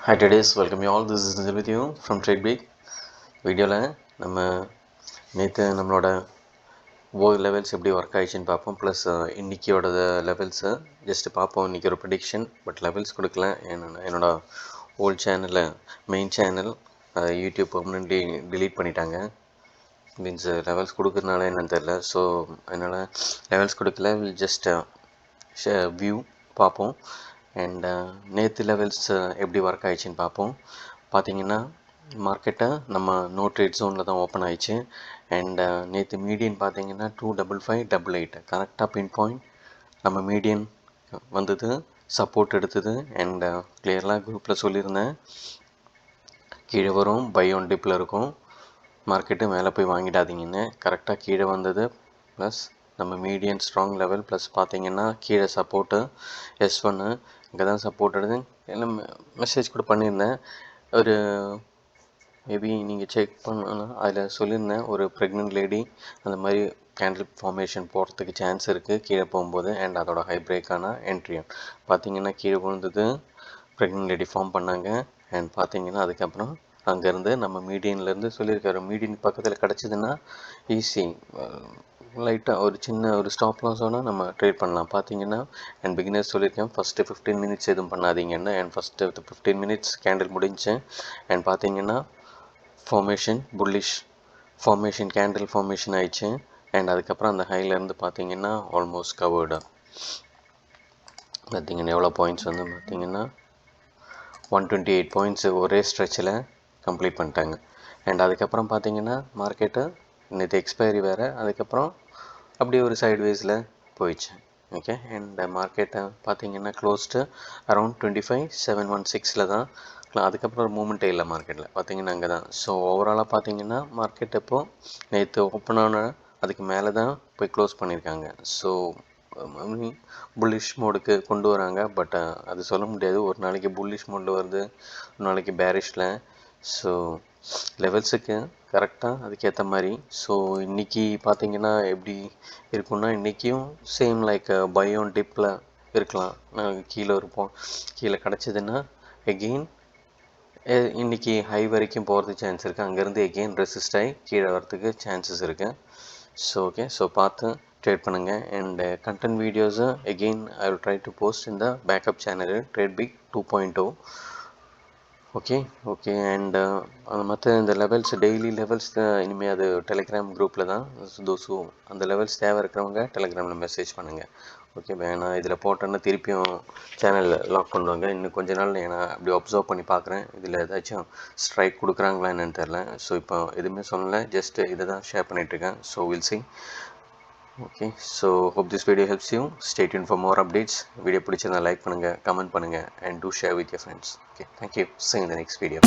Hi traders, welcome you all. This is Nizil with you from TradeBig. வீடியோவில் நம்ம நேற்று நம்மளோட லெவல்ஸ் எப்படி ஒர்க் ஆயிடுச்சுன்னு பார்ப்போம். ப்ளஸ் இன்றைக்கியோட லெவல்ஸை ஜஸ்ட்டு பார்ப்போம். இன்றைக்கி ஒரு ப்ரெடிக்ஷன், பட் லெவல்ஸ் கொடுக்கல. என்னோட ஓல்ட் சேனலில் main channel YouTube permanently delete பண்ணிட்டாங்க. மீன்ஸ் லெவல்ஸ் கொடுக்குறதுனால என்னன்னு தெரில. ஸோ அதனால் லெவல்ஸ் கொடுக்கல. வில் ஜஸ்ட் வியூ பார்ப்போம். அண்ட் நேற்று லெவல்ஸ் எப்படி ஒர்க் ஆயிடுச்சுன்னு பார்ப்போம். பார்த்திங்கன்னா மார்க்கெட்டை நம்ம நோ ட்ரேட் ஜோனில் தான் ஓப்பன் ஆயிடுச்சு. அண்ட் நேற்று மீடியன் பார்த்திங்கன்னா 25588 கரெக்டாக பின் பாயிண்ட் நம்ம மீடியன் வந்தது, சப்போர்ட் எடுத்தது. அண்ட் கிளியர்லாம் குரூப்பில் சொல்லியிருந்தேன், கீழே வரும், பை ஆன் டிப்பில் இருக்கும், மார்க்கெட்டு மேலே போய் வாங்கிடாதீங்கன்னு. கரெக்டாக கீழே வந்தது. ப்ளஸ் நம்ம மீடியன் ஸ்ட்ராங் லெவல், ப்ளஸ் பார்த்திங்கன்னா கீழே சப்போர்ட்டு S1 இங்கே தான் சப்போர்ட் எடுத்து எல்லாம் மெசேஜ் கூட பண்ணியிருந்தேன். ஒரு மேபி நீங்கள் செக் பண்ணலாம், அதில் சொல்லியிருந்தேன் ஒரு ப்ரெக்னென்ட் லேடி அந்த மாதிரி கேண்டில் ஃபார்மேஷன் போகிறதுக்கு சான்ஸ் இருக்குது கீழே போகும்போது. அண்ட் அதோட ஹை பிரேக்கான என்ட்ரியும் பார்த்திங்கன்னா கீழே விழுந்தது, ப்ரெக்னென்ட் லேடி ஃபார்ம் பண்ணாங்க. அண்ட் பார்த்திங்கன்னா அதுக்கப்புறம் அங்கேருந்து நம்ம மீடியன்லேருந்து சொல்லியிருக்காரு, மீடியன் பக்கத்தில் கிடச்சிதுன்னா ஈஸி, லைட்டாக ஒரு சின்ன ஒரு ஸ்டாப் லாஸோனா நம்ம ட்ரேட் பண்ணலாம். பார்த்தீங்கன்னா அண்ட் பிகினர்ஸ் சொல்லியிருக்கேன், ஃபஸ்ட்டு 15 மினிட்ஸ் எதுவும் பண்ணாதீங்கன்னு. அண்ட் ஃபஸ்ட்டு 15 மினிட்ஸ் கேண்டில் முடிஞ்சு. அண்ட் பார்த்தீங்கன்னா formation bullish formation, candle formation ஆயிடுச்சு. அண்ட் அதுக்கப்புறம் அந்த ஹைலேருந்து பார்த்தீங்கன்னா ஆல்மோஸ்ட் கவர்டு. பார்த்தீங்கன்னா எவ்வளோ பாயிண்ட்ஸ் வந்து பார்த்தீங்கன்னா 128 பாயிண்ட்ஸ் ஒரே ஸ்ட்ரெச்சில் கம்ப்ளீட் பண்ணிட்டாங்க. அண்ட் அதுக்கப்புறம் பார்த்தீங்கன்னா மார்க்கெட்டு நேற்று எக்ஸ்பைரி வேறு, அதுக்கப்புறம் அப்படியே ஒரு சைட்வேஸில் போயிடுச்சு. ஓகே. அண்ட் மார்க்கெட்டை பார்த்தீங்கன்னா க்ளோஸ்டு அரௌண்ட் 25,716 தான். அதுக்கப்புறம் ஒரு மூமெண்ட்டே இல்லை மார்க்கெட்டில், பார்த்தீங்கன்னா அங்கே தான். ஸோ ஓவராலாக பார்த்தீங்கன்னா மார்க்கெட் இப்போது நேற்று ஓப்பன் ஆன அதுக்கு மேலே தான் போய் க்ளோஸ் பண்ணியிருக்காங்க. ஸோ புல்லிஷ் மோடுக்கு கொண்டு வராங்க. பட் அது சொல்ல முடியாது, ஒரு நாளைக்கு புல்லிஷ் மோடில் வருது, ஒரு நாளைக்கு பேரிஷில். ஸோ லெவல்ஸுக்கு கரெக்டாக அதுக்கேற்ற மாதிரி. ஸோ இன்றைக்கி பார்த்திங்கன்னா எப்படி இருக்குன்னா, இன்றைக்கியும் சேம் லைக் பை ஆன் டிப்பில் இருக்கலாம். கீழே இருப்போம், கீழே கிடச்சிதுன்னா எகெயின் இன்றைக்கி ஹை வரைக்கும் போகிறதுக்கு சான்ஸ் இருக்குது. அங்கேருந்து எகெயின் ரெசிஸ்ட் ஆகி கீழே வரத்துக்கு சான்சஸ் இருக்குது. ஸோ ஓகே, ஸோ பார்த்து ட்ரேட் பண்ணுங்கள். அண்ட் கண்டென்ட் வீடியோஸை again I will try to post இந்த backup channel TradeBig 2.0. Okay. And மற்ற இந்த லெவல்ஸ், டெய்லி லெவல்ஸ் இனிமேல் அது டெலிகிராம் குரூப்பில் தான். தோஸு அந்த லெவல்ஸ் தேவை இருக்கிறவங்க டெலிகிராமில் மெசேஜ் பண்ணுங்கள். ஓகே, வேணா இதில் போட்டோன்னா திருப்பியும் சேனலில் லாக் பண்ணுவாங்க. இன்னும் கொஞ்ச நாள் நான் அப்படி அப்சர்வ் பண்ணி பார்க்குறேன், இதில் ஏதாச்சும் ஸ்ட்ரைக் கொடுக்குறாங்களா என்னன்னு தெரில. ஸோ இப்போ எதுவுமே சொல்லலை, ஜஸ்ட் இதை தான் ஷேர் பண்ணிகிட்ருக்கேன். So will see. Okay, so hope this video helps you. Stay tuned for more updates. Video பிடிச்சிருந்தா லைக் பண்ணுங்கள், கமெண்ட் பண்ணுங்கள், and do share with your friends. Okay, thank you. See you in the next video.